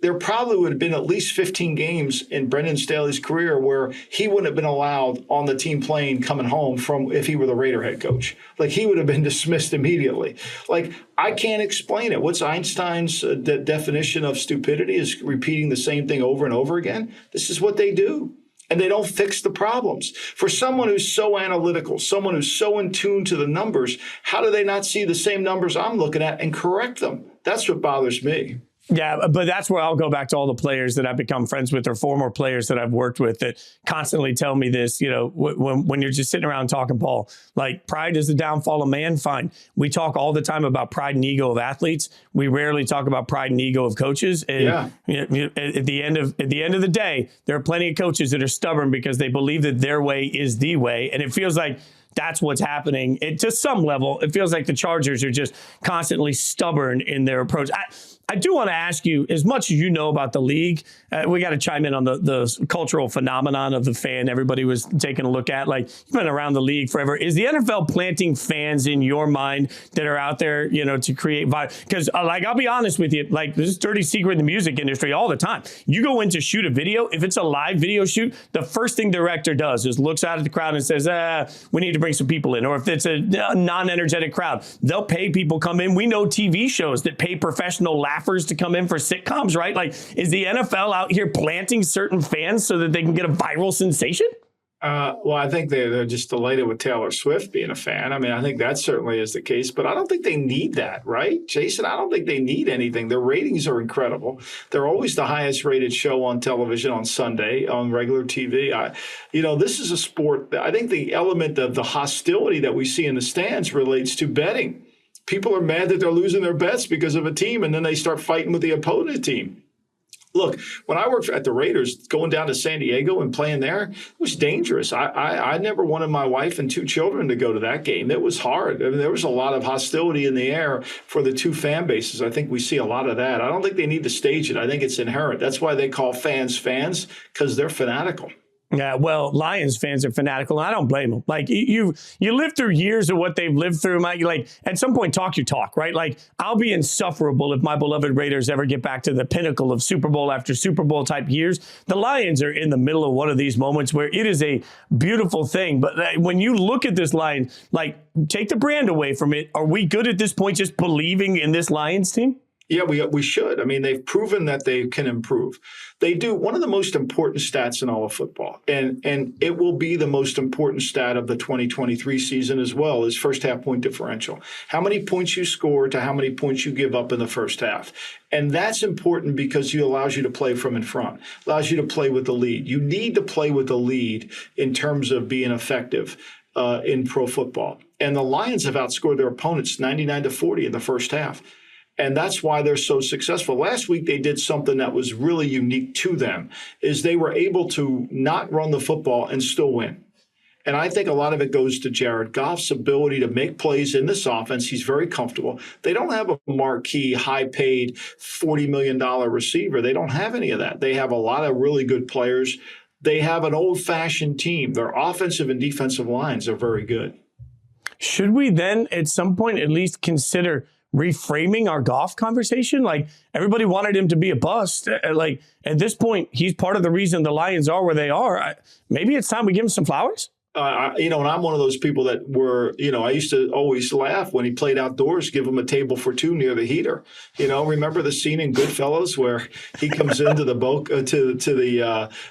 there probably would have been at least 15 games in Brendan Staley's career where he wouldn't have been allowed on the team plane coming home from if he were the Raider head coach. Like, he would have been dismissed immediately. Like, I can't explain it. What's Einstein's definition of stupidity? Is repeating the same thing over and over again. This is what they do. And they don't fix the problems. For someone who's so analytical, someone who's so in tune to the numbers, how do they not see the same numbers I'm looking at and correct them? That's what bothers me. Yeah, but that's where I'll go back to all the players that I've become friends with, or former players that I've worked with, that constantly tell me this, when you're just sitting around talking, Paul, like, pride is the downfall of man. Fine. We talk all the time about pride and ego of athletes. We rarely talk about pride and ego of coaches. And at the end of the day, there are plenty of coaches that are stubborn because they believe that their way is the way. And it feels like that's what's happening. To some level, it feels like the Chargers are just constantly stubborn in their approach. I do want to ask you, as much as you know about the league, we got to chime in on the cultural phenomenon of the fan everybody was taking a look at. Like, you've been around the league forever. Is the NFL planting fans in your mind that are out there, to create vibe? Because, I'll be honest with you, this is dirty secret in the music industry all the time. You go in to shoot a video, if it's a live video shoot, the first thing the director does is looks out at the crowd and says, we need to bring some people in. Or if it's a non-energetic crowd, they'll pay people come in. We know TV shows that pay professional laughers to come in for sitcoms, right? Is the NFL out here planting certain fans so that they can get a viral sensation? Well, I think they're just delighted with Taylor Swift being a fan. I mean, I think that certainly is the case, but I don't think they need that, right, Jason? I don't think they need anything. Their ratings are incredible. They're always the highest rated show on television on Sunday on regular TV. This is a sport that I think the element of the hostility that we see in the stands relates to betting. People are mad that they're losing their bets because of a team, and then they start fighting with the opponent team. Look, when I worked at the Raiders, going down to San Diego and playing there, it was dangerous. I never wanted my wife and 2 children to go to that game. It was hard. I mean, there was a lot of hostility in the air for the 2 fan bases. I think we see a lot of that. I don't think they need to stage it. I think it's inherent. That's why they call fans, because they're fanatical. Yeah, well, Lions fans are fanatical, and I don't blame them. You live through years of what they've lived through, Mike. At some point, talk your talk, right? I'll be insufferable if my beloved Raiders ever get back to the pinnacle of Super Bowl after Super Bowl type years. The Lions are in the middle of one of these moments where it is a beautiful thing. But when you look at this line, take the brand away from it. Are we good at this point just believing in this Lions team? Yeah, we should. I mean, they've proven that they can improve. They do. One of the most important stats in all of football, and it will be the most important stat of the 2023 season as well, is first half point differential. How many points you score to how many points you give up in the first half. And that's important because it allows you to play from in front, allows you to play with the lead. You need to play with the lead in terms of being effective in pro football. And the Lions have outscored their opponents 99-40 in the first half. And that's why they're so successful. Last week, they did something that was really unique to them, is they were able to not run the football and still win. And I think a lot of it goes to Jared Goff's ability to make plays in this offense. He's very comfortable. They don't have a marquee, high-paid $40 million receiver. They don't have any of that. They have a lot of really good players. They have an old-fashioned team. Their offensive and defensive lines are very good. Should we then, at some point, at least consider reframing our Goff conversation? Everybody wanted him to be a bust. At this point, he's part of the reason the Lions are where they are. Maybe it's time we give him some flowers. And I'm one of those people that were, I used to always laugh when he played outdoors, give him a table for 2 near the heater. Remember the scene in Goodfellas where he comes into the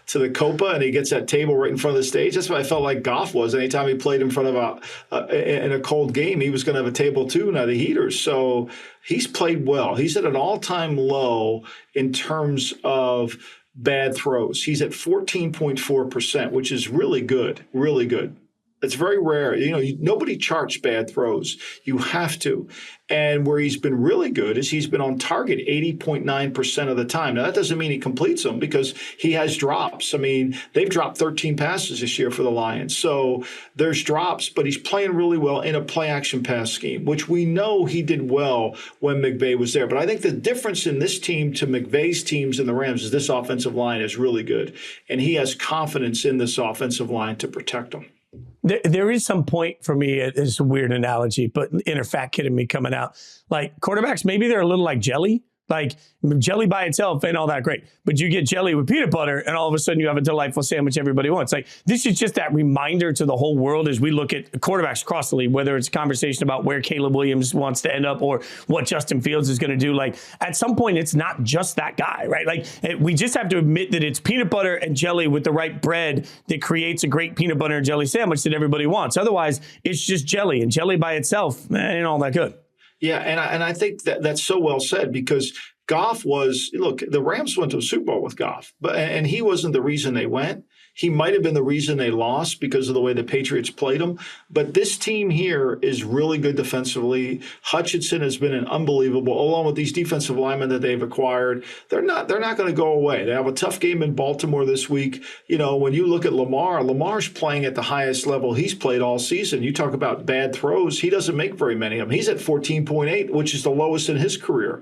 to the Copa and he gets that table right in front of the stage? That's what I felt like Goff was. Anytime he played in front of in a cold game, he was going to have a table too, not the heaters. So he's played well. He's at an all-time low in terms of bad throws. He's at 14.4%, which is really good, really good. It's very rare. Nobody charts bad throws. You have to. And where he's been really good is he's been on target 80.9% of the time. Now, that doesn't mean he completes them because he has drops. I mean, they've dropped 13 passes this year for the Lions. So there's drops, but he's playing really well in a play-action pass scheme, which we know he did well when McVay was there. But I think the difference in this team to McVay's teams in the Rams is this offensive line is really good. And he has confidence in this offensive line to protect them. There is some point for me, it's a weird analogy, but inner fat kid in me coming out. Quarterbacks, maybe they're a little like jelly. Jelly by itself ain't all that great, but you get jelly with peanut butter and all of a sudden you have a delightful sandwich everybody wants. This is just that reminder to the whole world as we look at quarterbacks across the league, whether it's a conversation about where Caleb Williams wants to end up or what Justin Fields is going to do. At some point, it's not just that guy, right? We just have to admit that it's peanut butter and jelly with the right bread that creates a great peanut butter and jelly sandwich that everybody wants. Otherwise, it's just jelly, and jelly by itself ain't all that good. Yeah, and I think that's so well said because Goff the Rams went to a Super Bowl with Goff, and he wasn't the reason they went. He might have been the reason they lost because of the way the Patriots played them. But this team here is really good defensively. Hutchinson has been an unbelievable, along with these defensive linemen that they've acquired. They're not going to go away. They have a tough game in Baltimore this week. When you look at Lamar's playing at the highest level he's played all season. You talk about bad throws. He doesn't make very many of them. He's at 14.8, which is the lowest in his career.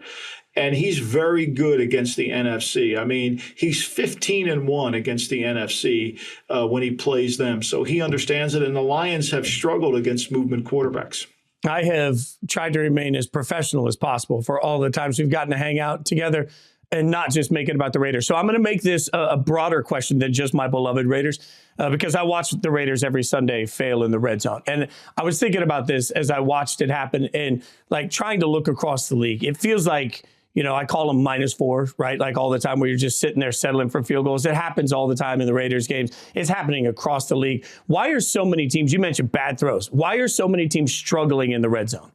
And he's very good against the NFC. I mean, he's 15-1 against the NFC when he plays them. So he understands it. And the Lions have struggled against movement quarterbacks. I have tried to remain as professional as possible for all the times we've gotten to hang out together and not just make it about the Raiders. So I'm going to make this a broader question than just my beloved Raiders because I watch the Raiders every Sunday fail in the red zone. And I was thinking about this as I watched it happen and like trying to look across the league. It feels like, I call them -4, right? Like all the time where you're just sitting there settling for field goals. It happens all the time in the Raiders games. It's happening across the league. Why are so many teams, you mentioned bad throws. Why are so many teams struggling in the red zone?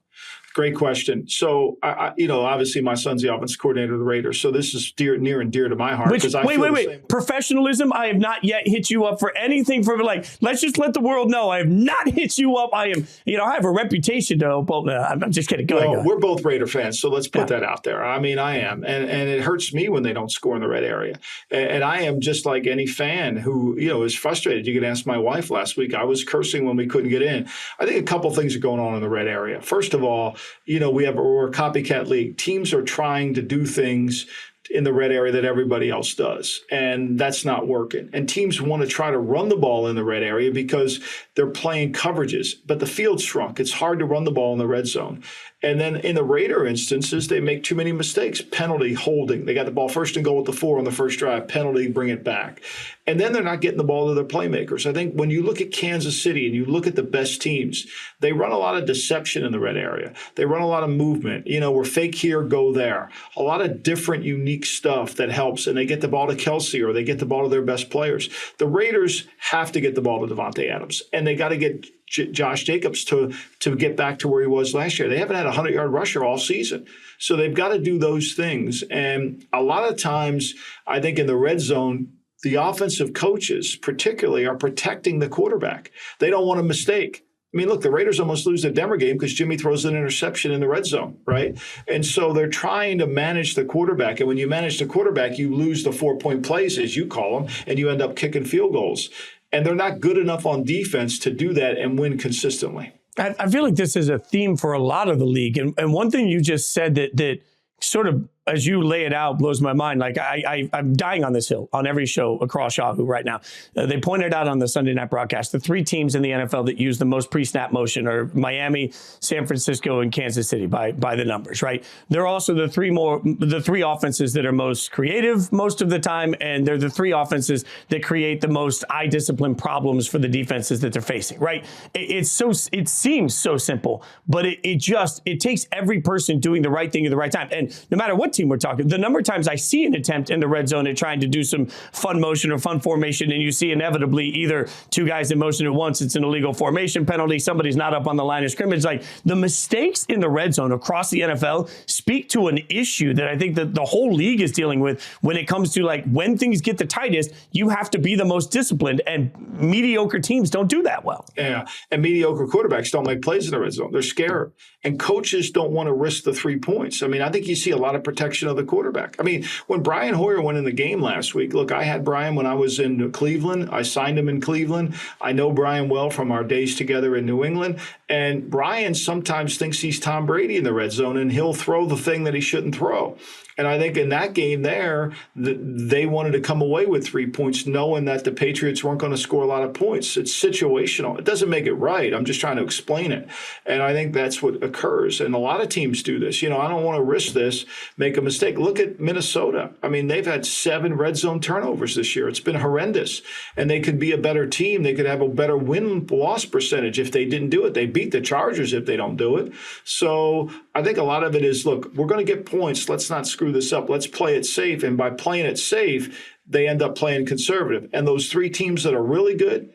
Great question. So, obviously my son's the offensive coordinator of the Raiders. So this is near and dear to my heart. Wait. Professionalism? I have not yet hit you up for anything from let's just let the world know I have not hit you up. I am, I have a reputation to uphold. I'm just kidding. Go ahead. We're both Raider fans. So let's put that out there. I mean, I am. And it hurts me when they don't score in the red area. And I am just like any fan who, is frustrated. You could ask my wife last week. I was cursing when we couldn't get in. I think a couple things are going on in the red area. First of all, we're a copycat league. Teams are trying to do things in the red area that everybody else does, and that's not working. And teams want to try to run the ball in the red area because they're playing coverages, but the field's shrunk. It's hard to run the ball in the red zone. And then in the Raider instances, they make too many mistakes. Penalty, holding. They got the ball first and goal at the 4 on the first drive. Penalty, bring it back. And then they're not getting the ball to their playmakers. I think when you look at Kansas City and you look at the best teams, they run a lot of deception in the red area. They run a lot of movement. We're fake here, go there. A lot of different, unique stuff that helps. And they get the ball to Kelsey or they get the ball to their best players. The Raiders have to get the ball to Devontae Adams. And they got to get Josh Jacobs to get back to where he was last year. They haven't had a 100-yard rusher all season. So they've got to do those things. And a lot of times, I think in the red zone, the offensive coaches particularly are protecting the quarterback. They don't want a mistake. I mean, look, the Raiders almost lose the Denver game because Jimmy throws an interception in the red zone, right? And so they're trying to manage the quarterback. And when you manage the quarterback, you lose the 4-point plays, as you call them, and you end up kicking field goals. And they're not good enough on defense to do that and win consistently. I feel like this is a theme for a lot of the league. And one thing you just said that sort of, as you lay it out, blows my mind. Like I'm dying on this hill on every show across Yahoo right now. They pointed out on the Sunday night broadcast, the 3 teams in the NFL that use the most pre-snap motion are Miami, San Francisco, and Kansas City by the numbers, right? They're also the 3 offenses that are most creative most of the time, and they're the 3 offenses that create the most eye discipline problems for the defenses that they're facing, right? It seems so simple, but it takes every person doing the right thing at the right time. And no matter what team we're talking, the number of times I see an attempt in the red zone at trying to do some fun motion or fun formation, and you see inevitably either 2 guys in motion at once, it's an illegal formation penalty, somebody's not up on the line of scrimmage. Like the mistakes in the red zone across the NFL speak to an issue that I think that the whole league is dealing with when it comes to like when things get the tightest, you have to be the most disciplined, and mediocre teams don't do that well. Yeah, and mediocre quarterbacks don't make plays in the red zone. They're scared. And coaches don't want to risk the 3 points. I mean, I think you see a lot of protection of the quarterback. I mean, when Brian Hoyer went in the game last week, look, I had Brian when I was in Cleveland. I signed him in Cleveland. I know Brian well from our days together in New England. And Brian sometimes thinks he's Tom Brady in the red zone, and he'll throw the thing that he shouldn't throw. And I think in that game there, they wanted to come away with 3 points, knowing that the Patriots weren't going to score a lot of points. It's situational. It doesn't make it right. I'm just trying to explain it. And I think that's what occurs. And a lot of teams do this. I don't want to risk this, make a mistake. Look at Minnesota. I mean, they've had 7 red zone turnovers this year. It's been horrendous. And they could be a better team. They could have a better win-loss percentage if they didn't do it. They beat the Chargers if they don't do it. So I think a lot of it is, look, we're going to get points. Let's not screw this up. Let's play it safe. And by playing it safe, they end up playing conservative. And those 3 teams that are really good,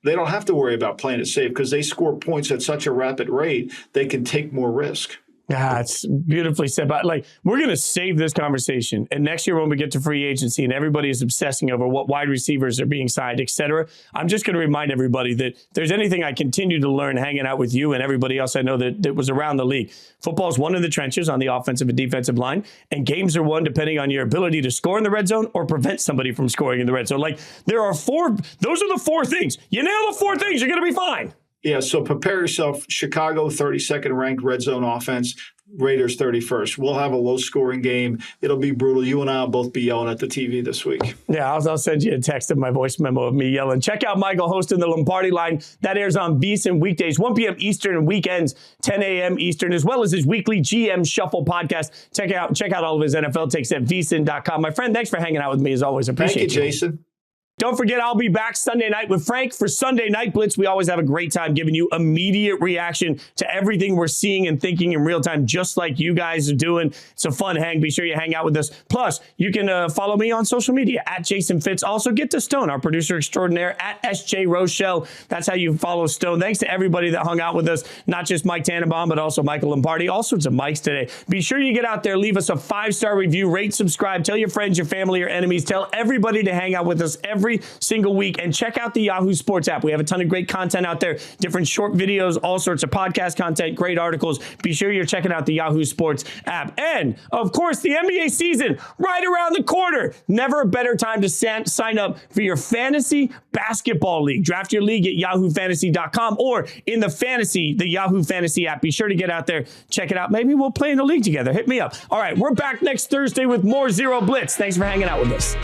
they don't have to worry about playing it safe because they score points at such a rapid rate, they can take more risk. Yeah, it's beautifully said. But we're going to save this conversation. And next year when we get to free agency and everybody is obsessing over what wide receivers are being signed, et cetera, I'm just going to remind everybody that if there's anything I continue to learn hanging out with you and everybody else I know that was around the league. Football is won in the trenches on the offensive and defensive line, and games are won depending on your ability to score in the red zone or prevent somebody from scoring in the red zone. There are those are the four things. You nail the four things, you're going to be fine. Yeah, so prepare yourself. Chicago, 32nd ranked red zone offense. Raiders, 31st. We'll have a low-scoring game. It'll be brutal. You and I will both be yelling at the TV this week. Yeah, I'll send you a text of my voice memo of me yelling. Check out Michael hosting the Lombardi Line. That airs on VSiN weekdays, 1 p.m. Eastern, and weekends, 10 a.m. Eastern, as well as his weekly GM Shuffle podcast. Check out all of his NFL takes at VSiN.com. My friend, thanks for hanging out with me as always. Appreciate Thank you, Jason. Don't forget, I'll be back Sunday night with Frank for Sunday Night Blitz. We always have a great time giving you immediate reaction to everything we're seeing and thinking in real time, just like you guys are doing. It's a fun hang. Be sure you hang out with us. Plus, you can follow me on social media at Jason Fitz. Also, get to Stone, our producer extraordinaire, at SJ Rochelle. That's how you follow Stone. Thanks to everybody that hung out with us, not just Mike Tannenbaum, but also Michael Lombardi. All sorts of Mikes today. Be sure you get out there, leave us a 5-star review, rate, subscribe, tell your friends, your family, your enemies, tell everybody to hang out with us every single week, and check out the Yahoo Sports app. We have a ton of great content out there, different short videos, all sorts of podcast content, great articles. Be sure you're checking out the Yahoo Sports app. And, of course, the NBA season right around the corner. Never a better time to sign up for your fantasy basketball league. Draft your league at yahoofantasy.com or in the Yahoo Fantasy app. Be sure to get out there, check it out. Maybe we'll play in the league together. Hit me up. All right, we're back next Thursday with more Zero Blitz. Thanks for hanging out with us.